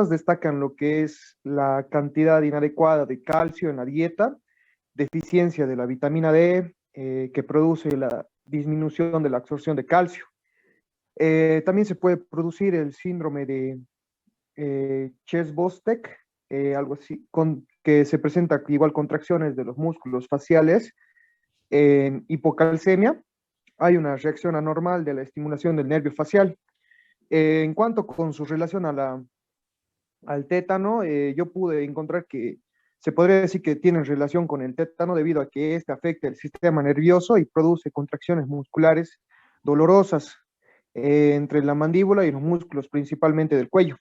destacan lo que es la cantidad inadecuada de calcio en la dieta, deficiencia de la vitamina D, que produce la disminución de la absorción de calcio. También se puede producir el síndrome de Chess-Bostek, algo así, que se presenta igual contracciones de los músculos faciales en hipocalcemia. Hay una reacción anormal de la estimulación del nervio facial. En cuanto con su relación al tétano, yo pude encontrar que se podría decir que tienen relación con el tétano debido a que este afecta el sistema nervioso y produce contracciones musculares dolorosas entre la mandíbula y los músculos principalmente del cuello.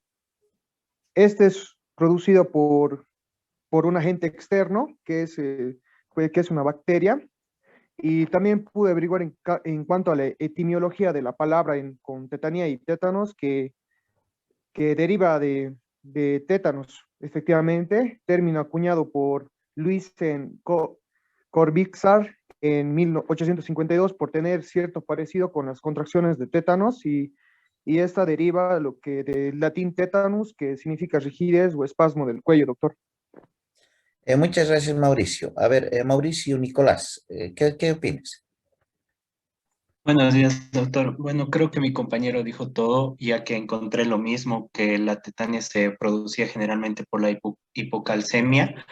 Este es producido por un agente externo que es una bacteria. Y también pude averiguar en cuanto a la etimología de la palabra con tetanía y tétanos, que deriva de tétanos, efectivamente, término acuñado por Luisen Corbiczar en 1852 por tener cierto parecido con las contracciones de tétanos y esta deriva lo que del latín tétanus, que significa rigidez o espasmo del cuello, doctor. Muchas gracias, Mauricio. A ver, Mauricio Nicolás, ¿qué opinas? Buenos días, doctor. Bueno, creo que mi compañero dijo todo, ya que encontré lo mismo, que la tetania se producía generalmente por la hipocalcemia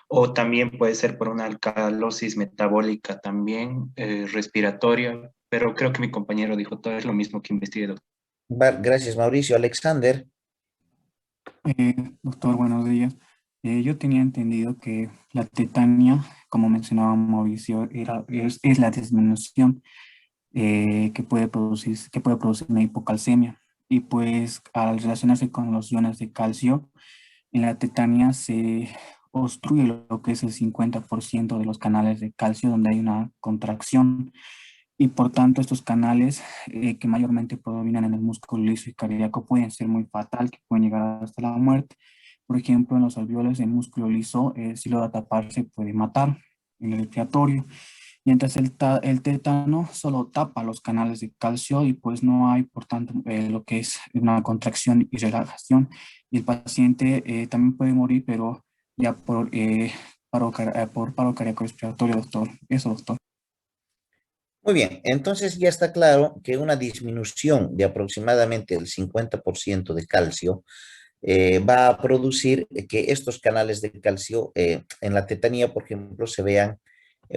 o también puede ser por una alcalosis metabólica también, respiratoria, pero creo que mi compañero dijo todo, es lo mismo que investigué, doctor. Gracias, Mauricio. Alexander. Doctor, buenos días. Yo tenía entendido que la tetania, como mencionaba Mauricio, es la disminución que puede producir una hipocalcemia. Y pues al relacionarse con los iones de calcio, en la tetania se obstruye lo que es el 50% de los canales de calcio donde hay una contracción. Y por tanto estos canales que mayormente predominan en el músculo liso y cardíaco pueden ser muy fatal, que pueden llegar hasta la muerte. Por ejemplo, en los alveolos el músculo liso, si lo da taparse, puede matar en el respiratorio. Y entonces el tétano solo tapa los canales de calcio y pues no hay, por tanto, lo que es una contracción y relajación. Y el paciente también puede morir, pero ya por paro cardíaco respiratorio, doctor. Eso, doctor. Muy bien, entonces ya está claro que una disminución de aproximadamente el 50% de calcio va a producir que estos canales de calcio en la tetanía, por ejemplo, se vean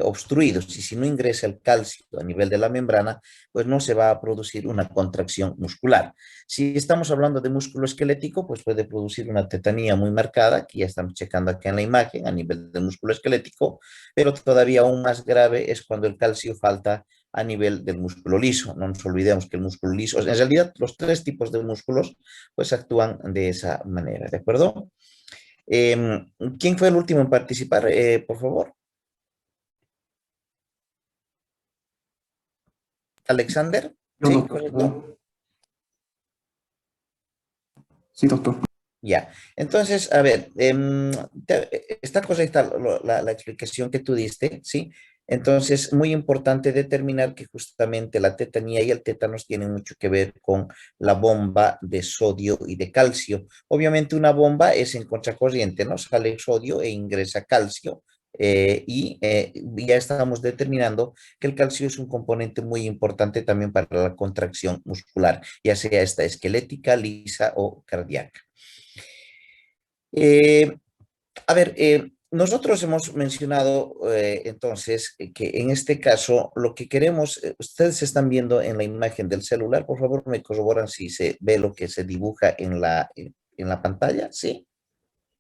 obstruidos. Y si no ingresa el calcio a nivel de la membrana, pues no se va a producir una contracción muscular. Si estamos hablando de músculo esquelético, pues puede producir una tetanía muy marcada, que ya estamos checando aquí en la imagen a nivel del músculo esquelético, pero todavía aún más grave es cuando el calcio falta a nivel del músculo liso. No nos olvidemos que el músculo liso, en realidad los tres tipos de músculos, pues actúan de esa manera, ¿de acuerdo? ¿Quién fue el último en participar, por favor? Alexander. Yo, ¿Sí? doctor. ¿Correcto? Sí, doctor. Ya, entonces, a ver, está correcta la explicación que tú diste, ¿sí? Entonces, muy importante determinar que justamente la tetanía y el tétanos tienen mucho que ver con la bomba de sodio y de calcio. Obviamente una bomba es en contracorriente, ¿no? Sale sodio e ingresa calcio. Ya estamos determinando que el calcio es un componente muy importante también para la contracción muscular, ya sea esta esquelética, lisa o cardíaca. Eh, a ver, nosotros hemos mencionado entonces que en este caso lo que queremos, ustedes están viendo en la imagen del celular, por favor me corroboran si se ve lo que se dibuja en la pantalla, ¿sí?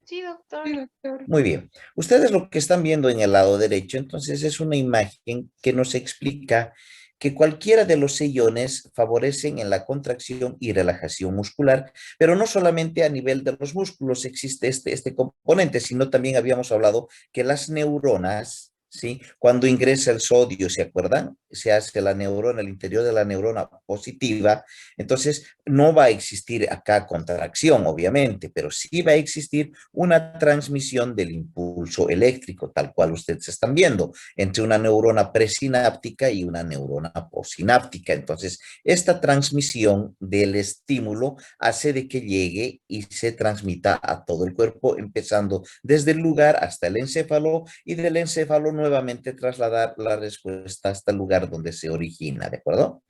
Sí, doctor. Sí, doctor. Muy bien. Ustedes lo que están viendo en el lado derecho, entonces es una imagen que nos explica que cualquiera de los iones favorecen en la contracción y relajación muscular, pero no solamente a nivel de los músculos existe este componente, sino también habíamos hablado que las neuronas, ¿sí? Cuando ingresa el sodio, ¿se acuerdan? se hace la neurona, el interior de la neurona positiva, entonces no va a existir acá contracción, obviamente, pero sí va a existir una transmisión del impulso eléctrico, tal cual ustedes están viendo, entre una neurona presináptica y una neurona postsináptica. Entonces, esta transmisión del estímulo hace de que llegue y se transmita a todo el cuerpo, empezando desde el lugar hasta el encéfalo y del encéfalo nuevamente trasladar la respuesta hasta el lugar donde se origina, ¿de acuerdo?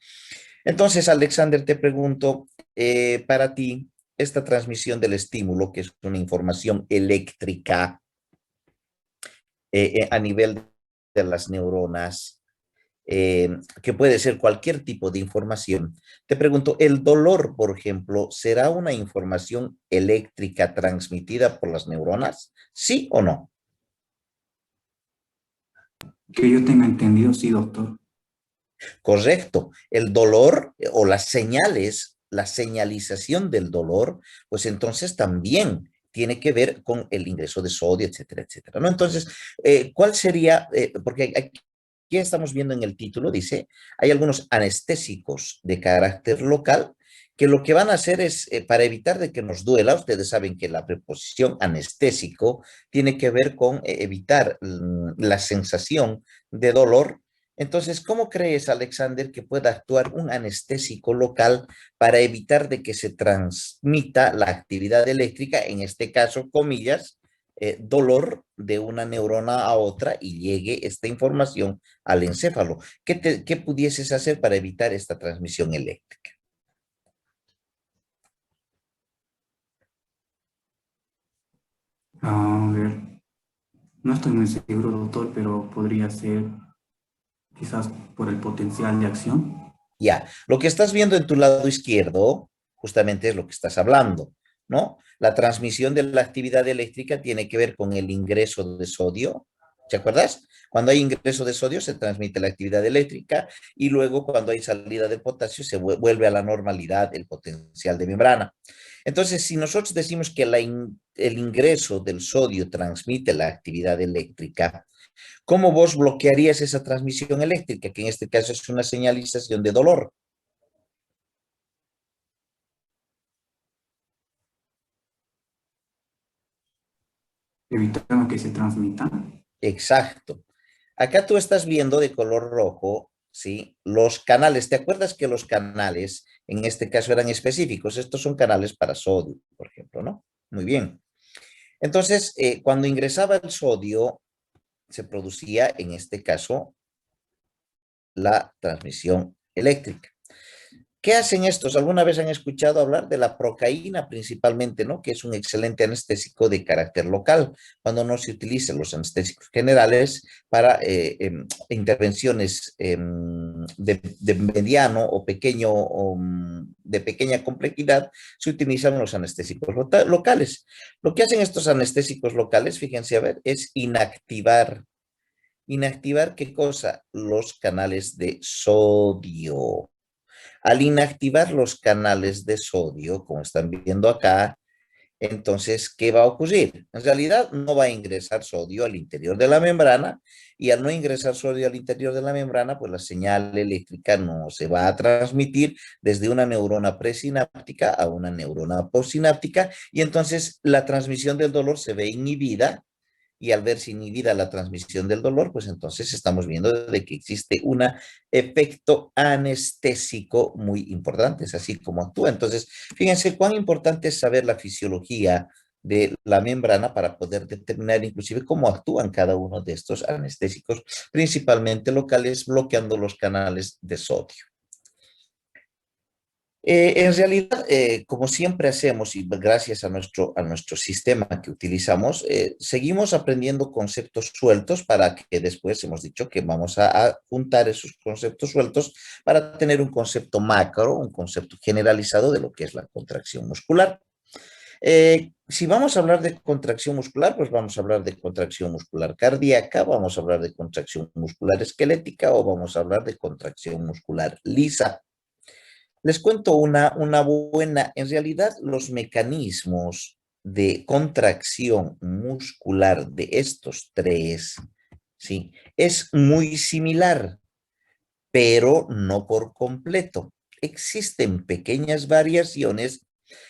Entonces, Alexander, te pregunto, para ti, esta transmisión del estímulo, que es una información eléctrica a nivel de las neuronas, que puede ser cualquier tipo de información. Te pregunto, ¿el dolor, por ejemplo, será una información eléctrica transmitida por las neuronas? ¿Sí o no? Que yo tenga entendido, sí, doctor. Correcto. El dolor o las señales, la señalización del dolor, pues entonces también tiene que ver con el ingreso de sodio, etcétera, etcétera, ¿no? Entonces, ¿cuál sería? Porque aquí estamos viendo en el título, dice, hay algunos anestésicos de carácter local que lo que van a hacer es, para evitar de que nos duela, ustedes saben que la preposición anestésico tiene que ver con evitar la sensación de dolor. Entonces, ¿cómo crees, Alexander, que pueda actuar un anestésico local para evitar de que se transmita la actividad eléctrica, en este caso, comillas, dolor de una neurona a otra y llegue esta información al encéfalo? ¿Qué pudieses hacer para evitar esta transmisión eléctrica? A ver, no estoy muy seguro, doctor, pero podría ser quizás por el potencial de acción. Ya, lo que estás viendo en tu lado izquierdo justamente es lo que estás hablando, ¿no? La transmisión de la actividad eléctrica tiene que ver con el ingreso de sodio, ¿te acuerdas? Cuando hay ingreso de sodio se transmite la actividad eléctrica y luego cuando hay salida del potasio se vuelve a la normalidad el potencial de membrana. Entonces, si nosotros decimos que el ingreso del sodio transmite la actividad eléctrica, ¿cómo vos bloquearías esa transmisión eléctrica, que en este caso es una señalización de dolor? Evitando que se transmita. Exacto. Acá tú estás viendo de color rojo, ¿sí? Los canales. ¿Te acuerdas que los canales en este caso eran específicos? Estos son canales para sodio, por ejemplo, ¿no? Muy bien. Entonces, cuando ingresaba el sodio, se producía, en este caso, la transmisión eléctrica. ¿Qué hacen estos? ¿Alguna vez han escuchado hablar de la procaína principalmente, ¿no? Que es un excelente anestésico de carácter local, cuando no se utilizan los anestésicos generales para intervenciones de mediano o pequeño, de pequeña complejidad, se utilizan los anestésicos locales. Lo que hacen estos anestésicos locales, fíjense a ver, es inactivar. ¿Inactivar qué cosa? Los canales de sodio. Al inactivar los canales de sodio, como están viendo acá, entonces, ¿qué va a ocurrir? En realidad no va a ingresar sodio al interior de la membrana y al no ingresar sodio al interior de la membrana, pues la señal eléctrica no se va a transmitir desde una neurona presináptica a una neurona postsináptica y entonces la transmisión del dolor se ve inhibida y al verse inhibida la transmisión del dolor, pues entonces estamos viendo de que existe un efecto anestésico muy importante, es así como actúa. Entonces, fíjense cuán importante es saber la fisiología de la membrana para poder determinar inclusive cómo actúan cada uno de estos anestésicos, principalmente locales, bloqueando los canales de sodio. En realidad, como siempre hacemos y gracias a nuestro sistema que utilizamos, seguimos aprendiendo conceptos sueltos para que después hemos dicho que vamos a juntar esos conceptos sueltos para tener un concepto macro, un concepto generalizado de lo que es la contracción muscular. Si vamos a hablar de contracción muscular, pues vamos a hablar de contracción muscular cardíaca, vamos a hablar de contracción muscular esquelética o vamos a hablar de contracción muscular lisa. Les cuento una buena, en realidad los mecanismos de contracción muscular de estos tres, ¿sí? Es muy similar, pero no por completo. Existen pequeñas variaciones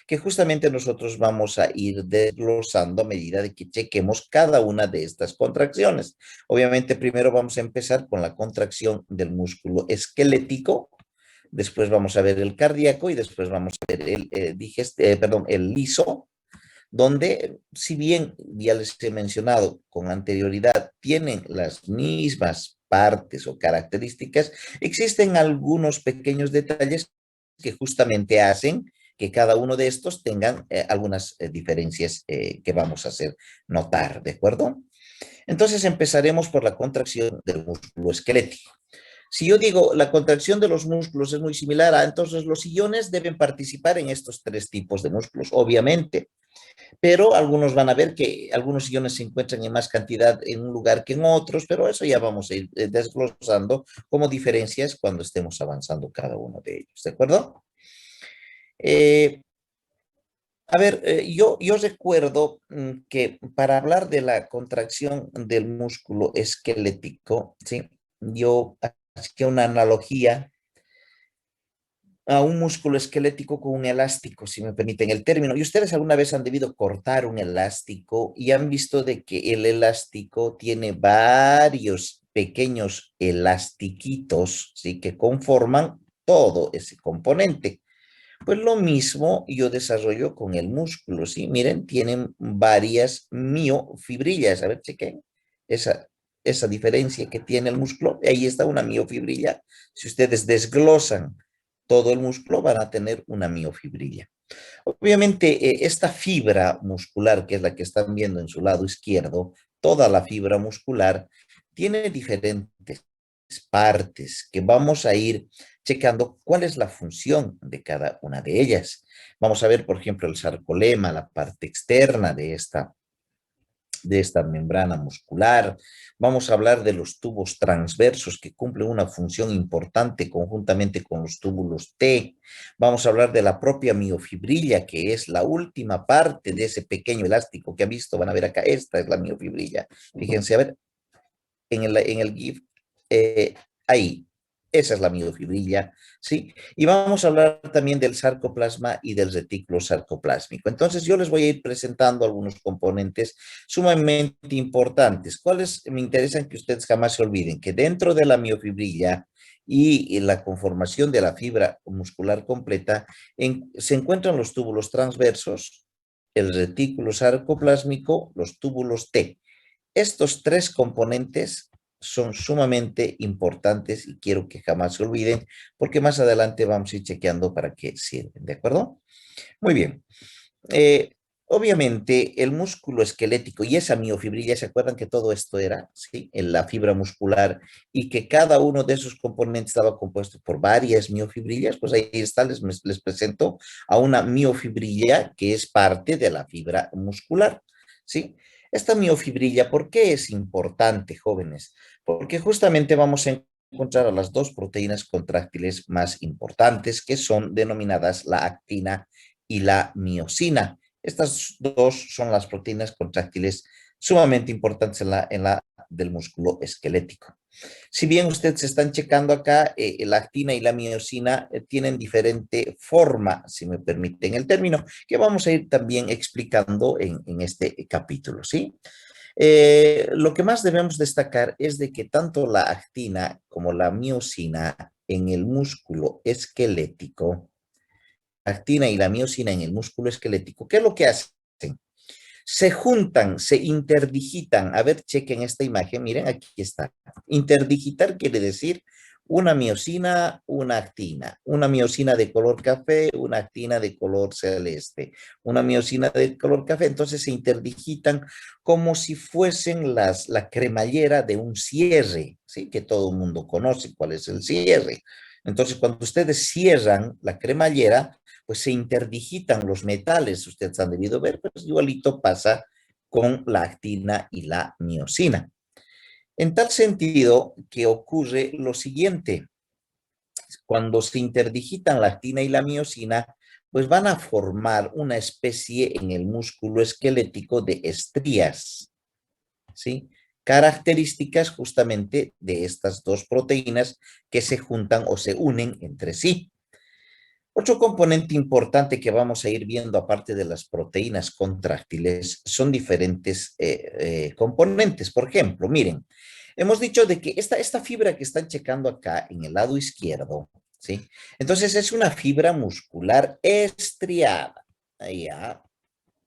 que justamente nosotros vamos a ir desglosando a medida de que chequemos cada una de estas contracciones. Obviamente, primero vamos a empezar con la contracción del músculo esquelético, después vamos a ver el cardíaco y después vamos a ver el liso, donde, si bien ya les he mencionado con anterioridad, tienen las mismas partes o características, existen algunos pequeños detalles que justamente hacen que cada uno de estos tengan algunas diferencias que vamos a hacer notar, ¿de acuerdo? Entonces empezaremos por la contracción del músculo esquelético. Si yo digo la contracción de los músculos es muy similar a, entonces los sillones deben participar en estos tres tipos de músculos, obviamente, pero algunos van a ver que algunos sillones se encuentran en más cantidad en un lugar que en otros, pero eso ya vamos a ir desglosando como diferencias cuando estemos avanzando cada uno de ellos, ¿de acuerdo? Yo recuerdo que para hablar de la contracción del músculo esquelético, ¿sí? Yo hacía una analogía a un músculo esquelético con un elástico, si me permiten el término. Y ustedes alguna vez han debido cortar un elástico y han visto de que el elástico tiene varios pequeños elastiquitos, ¿sí? Que conforman todo ese componente. Pues lo mismo yo desarrollo con el músculo, ¿sí? Miren, tienen varias miofibrillas. A ver, chequen esa diferencia que tiene el músculo. Ahí está una miofibrilla. Si ustedes desglosan todo el músculo, van a tener una miofibrilla. Obviamente, esta fibra muscular, que es la que están viendo en su lado izquierdo, toda la fibra muscular tiene diferentes partes que vamos a ir checando cuál es la función de cada una de ellas. Vamos a ver, por ejemplo, el sarcolema, la parte externa de esta membrana muscular. Vamos a hablar de los tubos transversos que cumplen una función importante conjuntamente con los túbulos T. Vamos a hablar de la propia miofibrilla, que es la última parte de ese pequeño elástico que han visto. Van a ver acá, esta es la miofibrilla. Fíjense, a ver, en el GIF, ahí. Esa es la miofibrilla, ¿sí? Y vamos a hablar también del sarcoplasma y del retículo sarcoplásmico. Entonces, yo les voy a ir presentando algunos componentes sumamente importantes. ¿Cuáles me interesan que ustedes jamás se olviden? Que dentro de la miofibrilla y la conformación de la fibra muscular completa, se encuentran los túbulos transversos, el retículo sarcoplásmico, los túbulos T. Estos tres componentes son sumamente importantes y quiero que jamás se olviden porque más adelante vamos a ir chequeando para qué sirven, ¿de acuerdo? Muy bien. Obviamente el músculo esquelético y esa miofibrilla, ¿se acuerdan que todo esto era, sí, en la fibra muscular y que cada uno de esos componentes estaba compuesto por varias miofibrillas? Pues ahí está, les presento a una miofibrilla que es parte de la fibra muscular, ¿sí? Esta miofibrilla, ¿por qué es importante, jóvenes? Porque justamente vamos a encontrar a las dos proteínas contráctiles más importantes que son denominadas la actina y la miosina. Estas dos son las proteínas contráctiles sumamente importantes en la del músculo esquelético. Si bien ustedes están checando acá, la actina y la miosina tienen diferente forma, si me permiten el término, que vamos a ir también explicando en este capítulo, ¿sí? Lo que más debemos destacar es de que tanto la actina como la miosina en el músculo esquelético, actina y la miosina en el músculo esquelético, ¿qué es lo que hacen? Se juntan, se interdigitan. A ver, chequen esta imagen, miren, aquí está. Interdigitar quiere decir una miosina, una actina. Una miosina de color café, una actina de color celeste. Una miosina de color café, entonces se interdigitan como si fuesen la cremallera de un cierre, ¿sí? Que todo el mundo conoce cuál es el cierre. Entonces, cuando ustedes cierran la cremallera, pues se interdigitan los metales, ustedes han debido ver, pues igualito pasa con la actina y la miosina. En tal sentido que ocurre lo siguiente, cuando se interdigitan la actina y la miosina, pues van a formar una especie en el músculo esquelético de estrías, ¿sí? características justamente de estas dos proteínas que se juntan o se unen entre sí. Otro componente importante que vamos a ir viendo, aparte de las proteínas contráctiles, son diferentes componentes. Por ejemplo, miren, hemos dicho de que esta fibra que están checando acá en el lado izquierdo, ¿sí? Entonces es una fibra muscular estriada. ¿Ya?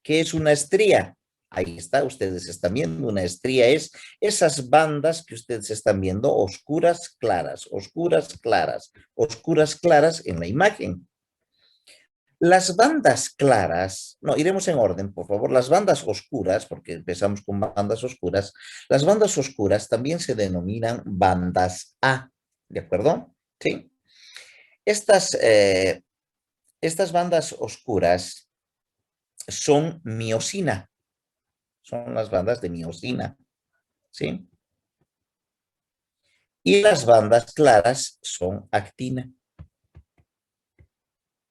¿Qué es una estría? Ahí está, ustedes están viendo, una estría es esas bandas que ustedes están viendo, oscuras, claras, oscuras, claras, oscuras, claras en la imagen. Las bandas claras, no, iremos en orden, por favor. Las bandas oscuras, porque empezamos con bandas oscuras, las bandas oscuras también se denominan bandas A, ¿de acuerdo? Sí. Estas bandas oscuras son miosina, son las bandas de miosina, ¿sí? Y las bandas claras son actina.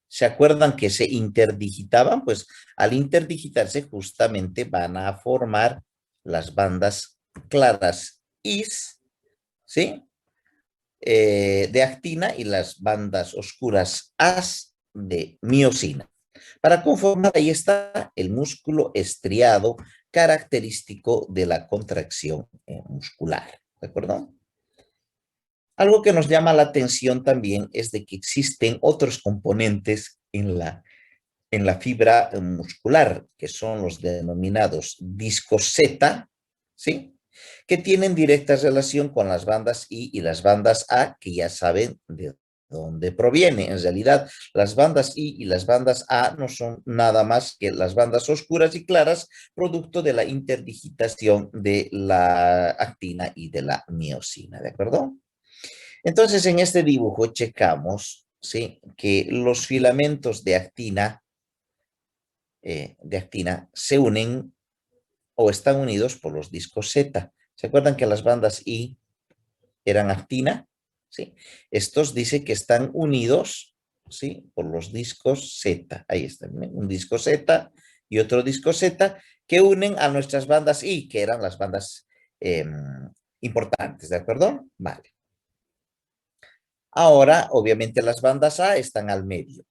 ¿Se acuerdan que se interdigitaban? Pues al interdigitarse justamente van a formar las bandas claras IS, ¿sí? De actina y las bandas oscuras AS de miosina. Para conformar, ahí está el músculo estriado característico de la contracción muscular, ¿de acuerdo? Algo que nos llama la atención también es de que existen otros componentes en la fibra muscular, que son los denominados discos Z, ¿sí? Que tienen directa relación con las bandas I y las bandas A, que ya saben de dónde proviene. En realidad, las bandas I y las bandas A no son nada más que las bandas oscuras y claras, producto de la interdigitación de la actina y de la miosina, ¿de acuerdo? Entonces, en este dibujo checamos, ¿sí?, que los filamentos de actina se unen o están unidos por los discos Z. ¿Se acuerdan que las bandas I eran actina? ¿Sí? Estos dice que están unidos, ¿sí?, por los discos Z. Ahí están, ¿eh? Un disco Z y otro disco Z que unen a nuestras bandas I, que eran las bandas importantes, ¿de acuerdo? Vale. Ahora, obviamente, las bandas A están al medio.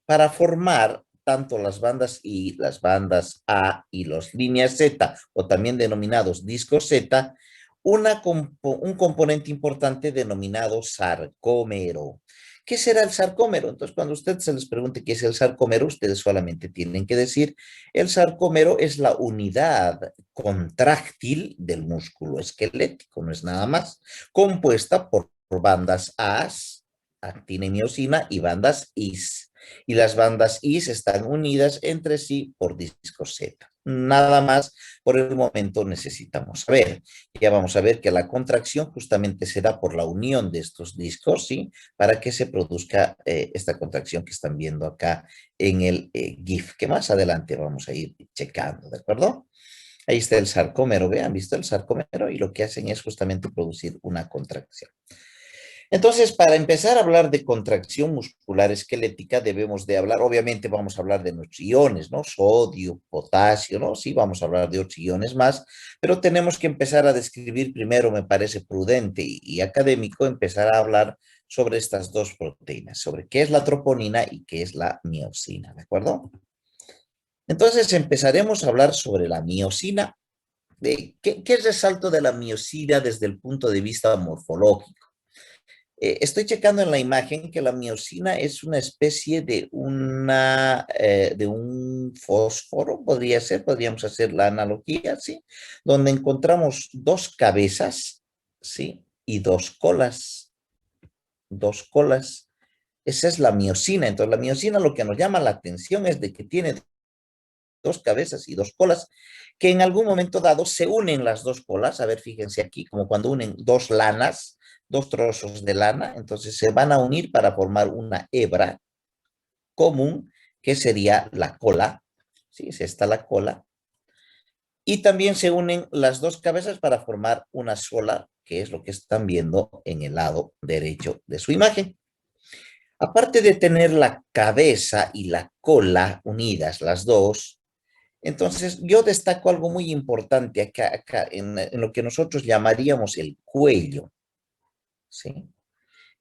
Para formar tanto las bandas I, las bandas A y las líneas Z, o también denominados discos Z, un componente importante denominado sarcómero. ¿Qué será el sarcómero? Entonces, cuando usted se les pregunte qué es el sarcómero, ustedes solamente tienen que decir, el sarcómero es la unidad contráctil del músculo esquelético, no es nada más, compuesta por bandas A, actina y miosina, y bandas IS. Y las bandas IS están unidas entre sí por discos Z. Nada más por el momento necesitamos saber. Ya vamos a ver que la contracción justamente se da por la unión de estos discos, ¿sí?, para que se produzca esta contracción que están viendo acá en el GIF, que más adelante vamos a ir checando, ¿de acuerdo? Ahí está el sarcómero, ¿han visto el sarcómero? Y lo que hacen es justamente producir una contracción. Entonces, para empezar a hablar de contracción muscular esquelética, debemos de hablar, obviamente vamos a hablar de nuestros iones, ¿no? Sodio, potasio, ¿no? Sí, vamos a hablar de otros iones más, pero tenemos que empezar a describir primero, me parece prudente y académico, empezar a hablar sobre estas dos proteínas, sobre qué es la troponina y qué es la miosina, ¿de acuerdo? Entonces, empezaremos a hablar sobre la miosina. ¿Qué resalto de la miosina desde el punto de vista morfológico? Estoy checando en la imagen que la miosina es una especie de un fósforo, podríamos hacer la analogía, ¿sí? Donde encontramos dos cabezas, ¿sí?, y dos colas. Dos colas. Esa es la miosina. Entonces, la miosina, lo que nos llama la atención es de que tiene dos cabezas y dos colas, que en algún momento dado se unen las dos colas. A ver, fíjense aquí, como cuando unen dos lanas, dos trozos de lana, entonces se van a unir para formar una hebra común, que sería la cola, ¿sí? Es esta la cola. Y también se unen las dos cabezas para formar una sola, que es lo que están viendo en el lado derecho de su imagen. Aparte de tener la cabeza y la cola unidas, las dos, Entonces, yo destaco algo muy importante acá en lo que nosotros llamaríamos el cuello, ¿sí?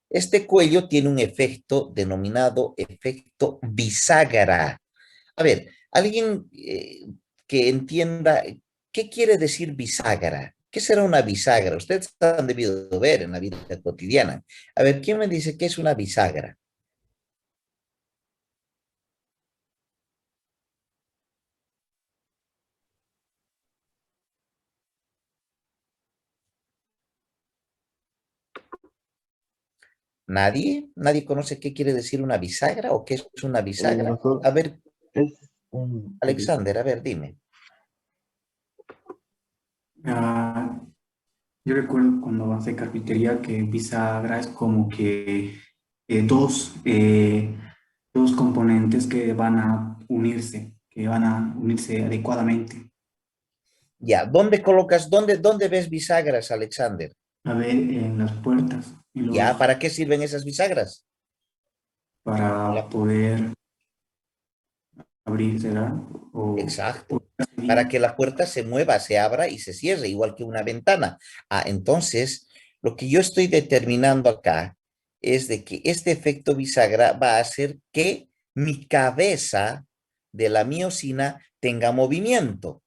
Este cuello tiene un efecto denominado efecto bisagra. A ver, alguien que entienda qué quiere decir bisagra. ¿Qué será una bisagra? Ustedes han debido ver en la vida cotidiana. A ver, ¿quién me dice qué es una bisagra? ¿Nadie? ¿Nadie conoce qué quiere decir una bisagra o qué es una bisagra? Doctor, A ver, es un... Alexander, a ver, dime. Ah, yo recuerdo cuando avancé carpintería que bisagra es como que dos componentes que van a unirse adecuadamente. Ya, ¿dónde colocas, dónde ves bisagras, Alexander? A ver, en las puertas y Ya, ¿para qué sirven esas bisagras? para La- poder abrir, cerrar o Exacto. Para que la puerta se mueva, se abra y se cierre, igual que una ventana. Ah, entonces, lo que yo estoy determinando acá es de que este efecto bisagra va a hacer que mi cabeza de la miosina tenga movimiento.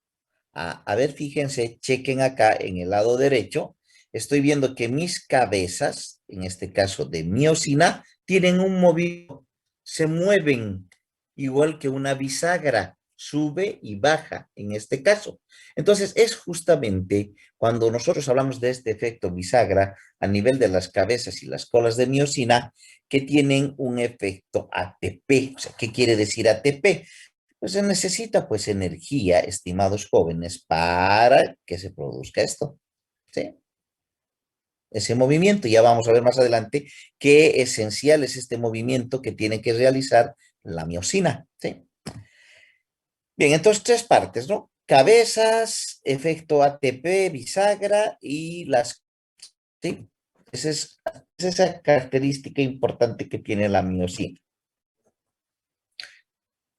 A ver, fíjense, chequen acá en el lado derecho. Estoy viendo que mis cabezas, en este caso de miosina, tienen un movimiento, se mueven igual que una bisagra, sube y baja en este caso. Entonces, es justamente cuando nosotros hablamos de este efecto bisagra a nivel de las cabezas y las colas de miosina que tienen un efecto ATP. O sea, ¿qué quiere decir ATP? Pues se necesita pues energía, estimados jóvenes, para que se produzca esto, ¿sí? Ese movimiento, ya vamos a ver más adelante qué esencial es este movimiento que tiene que realizar la miosina, ¿sí? Bien, entonces tres partes, ¿no? Cabezas, efecto ATP, bisagra y las, ¿sí? Esa es esa característica importante que tiene la miosina.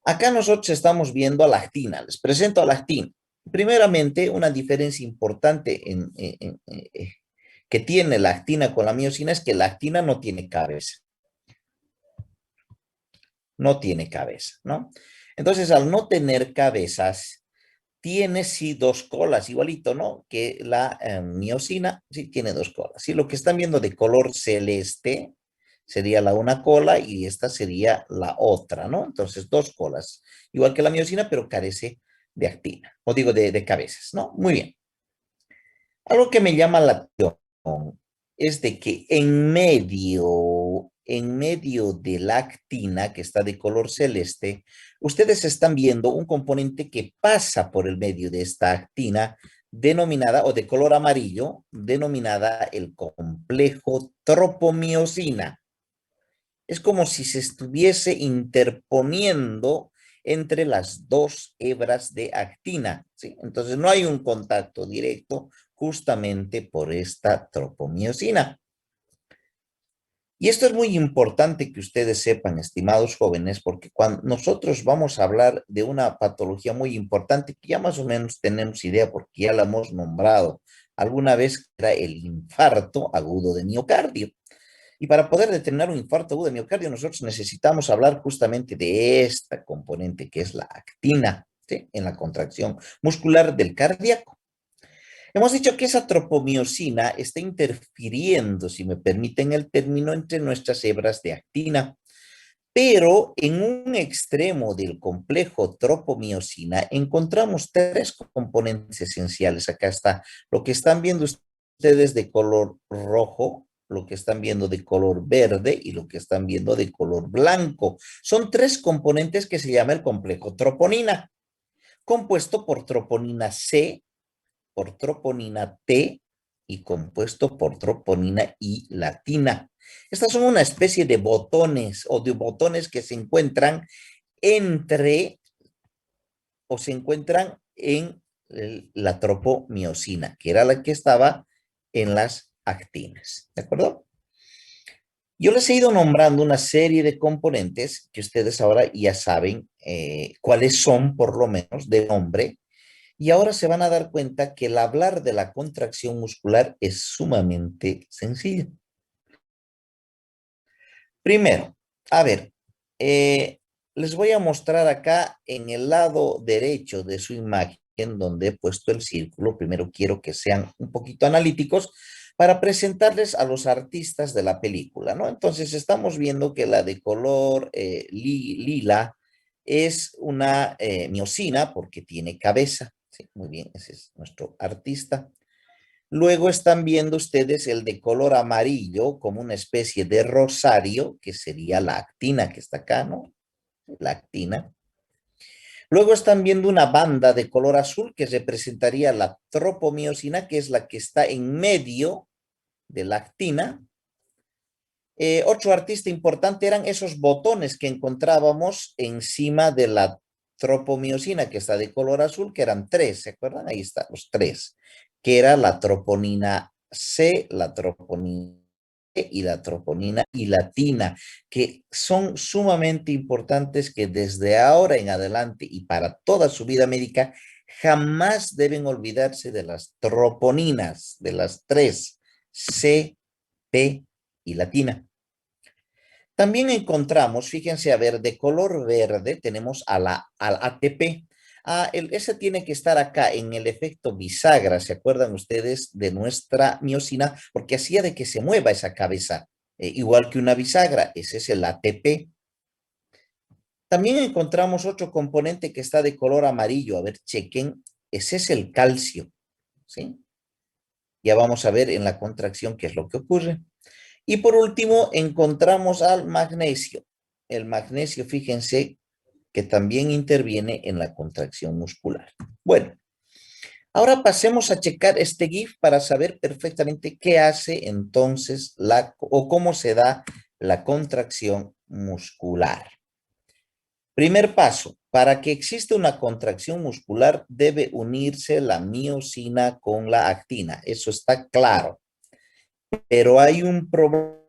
Acá nosotros estamos viendo a la actina. Les presento a la actina. Primeramente, una diferencia importante que tiene la actina con la miosina es que la actina no tiene cabeza. No tiene cabeza, ¿no? Entonces, al no tener cabezas, tiene sí dos colas, igualito, ¿no? Que la miosina, sí tiene dos colas. Sí, lo que están viendo de color celeste sería la una cola y esta sería la otra, ¿no? Entonces, dos colas, igual que la miosina, pero carece de actina, o digo de cabezas, ¿no? Muy bien. Algo que me llama la atención es de que en medio de la actina, que está de color celeste, ustedes están viendo un componente que pasa por el medio de esta actina, denominada, o de color amarillo, denominada el complejo tropomiosina. Es como si se estuviese interponiendo entre las dos hebras de actina, ¿sí? Entonces no hay un contacto directo justamente por esta tropomiosina. Y esto es muy importante que ustedes sepan, estimados jóvenes, porque cuando nosotros vamos a hablar de una patología muy importante, que ya más o menos tenemos idea porque ya la hemos nombrado alguna vez, era el infarto agudo de miocardio. Y para poder determinar un infarto agudo de miocardio, nosotros necesitamos hablar justamente de esta componente que es la actina, ¿sí? En la contracción muscular del cardíaco. Hemos dicho que esa tropomiosina está interfiriendo, si me permiten el término, entre nuestras hebras de actina. Pero en un extremo del complejo tropomiosina encontramos tres componentes esenciales. Acá está lo que están viendo ustedes de color rojo, lo que están viendo de color verde y lo que están viendo de color blanco. Son tres componentes que se llama el complejo troponina, compuesto por troponina C, por troponina T y compuesto por troponina I latina. Estas son una especie de botones o de botones que se encuentran entre o se encuentran en la tropomiosina, que era la que estaba en las actinas. ¿De acuerdo? Yo les he ido nombrando una serie de componentes que ustedes ahora ya saben cuáles son, por lo menos, de nombre, y ahora se van a dar cuenta que el hablar de la contracción muscular es sumamente sencillo. Primero, a ver, les voy a mostrar acá en el lado derecho de su imagen donde he puesto el círculo. Primero quiero que sean un poquito analíticos para presentarles a los artistas de la película, ¿no? Entonces estamos viendo que la de color lila es una miosina porque tiene cabeza. Sí, muy bien, ese es nuestro artista. Luego están viendo ustedes el de color amarillo como una especie de rosario, que sería la actina que está acá, ¿no? La actina. Luego están viendo una banda de color azul que representaría la tropomiosina, que es la que está en medio de la actina. Otro artista importante eran esos botones que encontrábamos encima de la tropomiosina, que está de color azul, que eran tres, ¿se acuerdan? Ahí están los tres, que era la troponina C, la troponina E y la troponina hilatina, que son sumamente importantes, que desde ahora en adelante y para toda su vida médica jamás deben olvidarse de las troponinas, de las tres, C, P y latina. También encontramos, fíjense, a ver, de color verde tenemos al ATP. Ese tiene que estar acá en el efecto bisagra, ¿se acuerdan ustedes de nuestra miosina? Porque hacía de que se mueva esa cabeza, igual que una bisagra, ese es el ATP. También encontramos otro componente que está de color amarillo, a ver, chequen, ese es el calcio, ¿sí? Ya vamos a ver en la contracción qué es lo que ocurre. Y por último, encontramos al magnesio. El magnesio, fíjense, que también interviene en la contracción muscular. Bueno, ahora pasemos a checar este GIF para saber perfectamente qué hace entonces o cómo se da la contracción muscular. Primer paso, para que exista una contracción muscular debe unirse la miosina con la actina. Eso está claro. Pero hay un problema.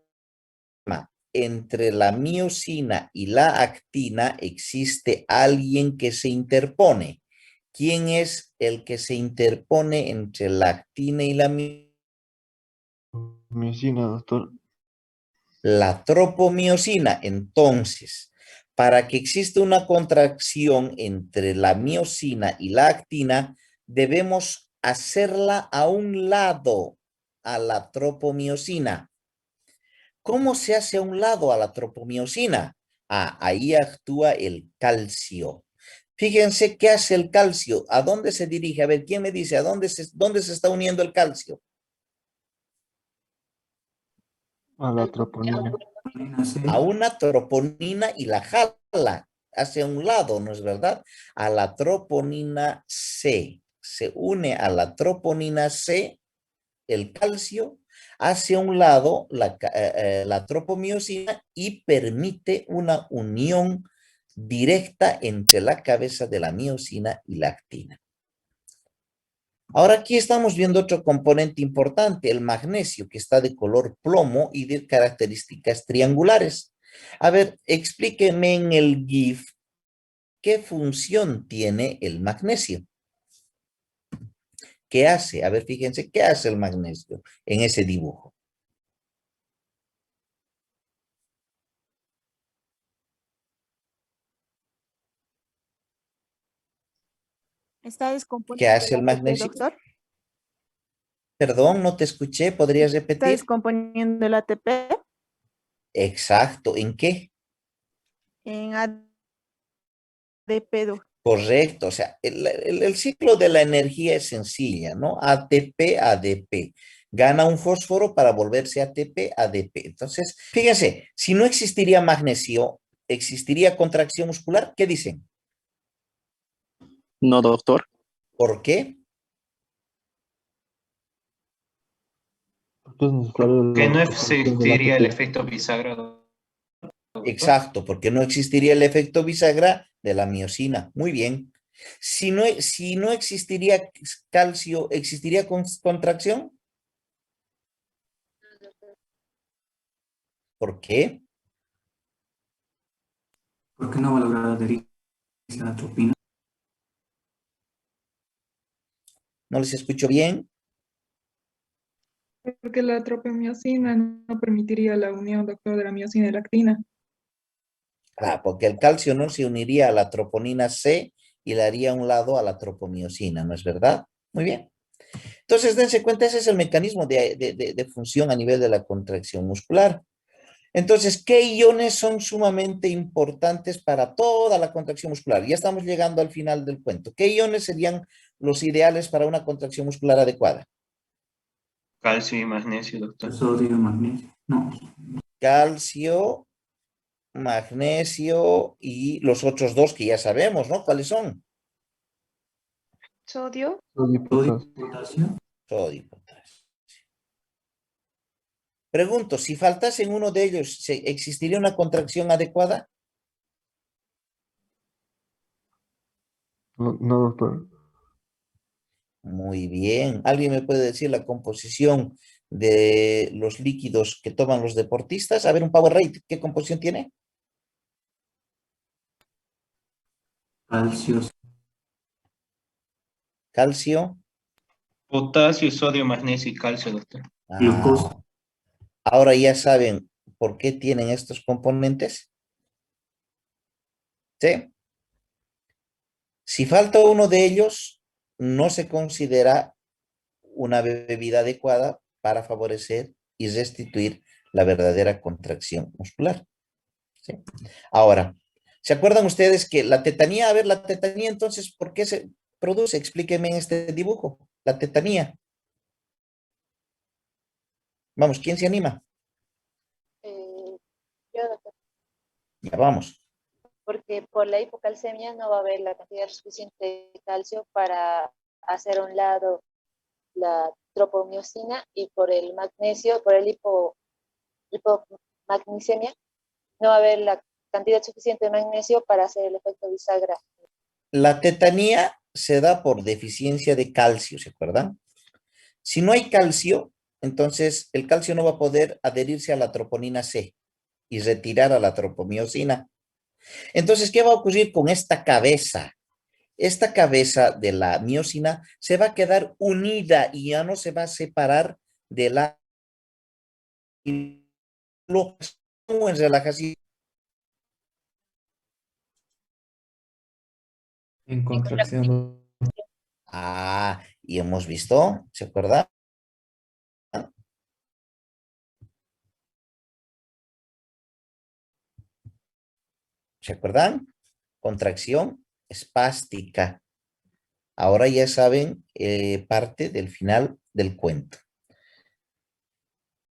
Entre la miosina y la actina existe alguien que se interpone. ¿Quién es el que se interpone entre la actina y la miosina? Miosina, doctor. La tropomiosina. Entonces, para que exista una contracción entre la miosina y la actina, debemos hacerla a un lado, a la tropomiosina. ¿Cómo se hace a un lado a la tropomiosina? Ahí actúa el calcio. Fíjense qué hace el calcio. ¿A dónde se dirige? A ver, ¿quién me dice? ¿Dónde se está uniendo el calcio? A la troponina. A una troponina y la jala hacia un lado, ¿no es verdad? A la troponina C. Se une a la troponina C, el calcio, hacia un lado la tropomiosina y permite una unión directa entre la cabeza de la miosina y la actina. Ahora aquí estamos viendo otro componente importante, el magnesio, que está de color plomo y de características triangulares. A ver, explíqueme en el GIF qué función tiene el magnesio. ¿Qué hace? A ver, fíjense, ¿qué hace el magnesio en ese dibujo? ¿Está ¿Qué descomponiendo hace el el ATP, magnesio? doctor? Perdón, no te escuché, ¿podrías ¿Está repetir? descomponiendo el ATP Exacto, ¿en qué? en ADP, doctor? Correcto, o sea, el ciclo de la energía es sencilla, ¿no? ATP, ADP. Gana un fósforo para volverse ATP, ADP. Entonces, fíjense, si no existiría magnesio, ¿existiría contracción muscular? ¿Qué dicen? No, doctor. ¿Por qué? Porque es necesario Que la no disolución del existiría el ATP. efecto bisagra, doctor. Exacto, porque no existiría el efecto bisagra de la miosina. Muy bien. Si no existiría calcio, ¿existiría contracción? ¿Por qué? ¿Por qué no va a lograr adherirse a la atropina? ¿No les escucho bien? Porque la tropomiosina no permitiría la unión, doctor, de la miosina y la actina. Ah, porque el calcio no se uniría a la troponina C y le haría a un lado a la tropomiosina, ¿no es verdad? Muy bien. Entonces, dense cuenta, ese es el mecanismo de función a nivel de la contracción muscular. Entonces, ¿qué iones son sumamente importantes para toda la contracción muscular? Ya estamos llegando al final del cuento. ¿Qué iones serían los ideales para una contracción muscular adecuada? Calcio y magnesio, doctor. Sodio, magnesio. No. Calcio, magnesio y los otros dos que ya sabemos, ¿no? ¿Cuáles son? Sodio. Sodio y Sodio, potasio. potasio. Sodio y potasio. Pregunto, si faltase uno de ellos, ¿existiría una contracción adecuada? No, no, doctor. Muy bien. ¿Alguien me puede decir la composición de los líquidos que toman los deportistas? A ver, un Powerade, ¿qué composición tiene? Calcio, Calcio. Potasio, sodio, magnesio y calcio, doctor. glucosa. Ah, ahora ya saben por qué tienen estos componentes. ¿Sí? Si falta uno de ellos, no se considera una bebida adecuada para favorecer y restituir la verdadera contracción muscular. ¿Sí? Ahora, ¿se acuerdan ustedes que la tetanía, a ver, la tetanía entonces, ¿por qué se produce? Explíquenme en este dibujo, la tetanía. Vamos, ¿quién se anima? Yo, doctor, Ya vamos. porque por la hipocalcemia no va a haber la cantidad suficiente de calcio para hacer a un lado la tropomiosina y por el magnesio, por el hipomagnesemia, no va a haber la cantidad suficiente de magnesio para hacer el efecto bisagra. La tetanía se da por deficiencia de calcio, ¿se acuerdan? Si no hay calcio, entonces el calcio no va a poder adherirse a la troponina C y retirar a la tropomiosina. Entonces, ¿qué va a ocurrir con esta cabeza? Esta cabeza de la miosina se va a quedar unida y ya no se va a separar de la en relajación. En contracción. Ah, y hemos visto, ¿se acuerdan? ¿Se acuerdan? Contracción espástica. Ahora ya saben parte del final del cuento.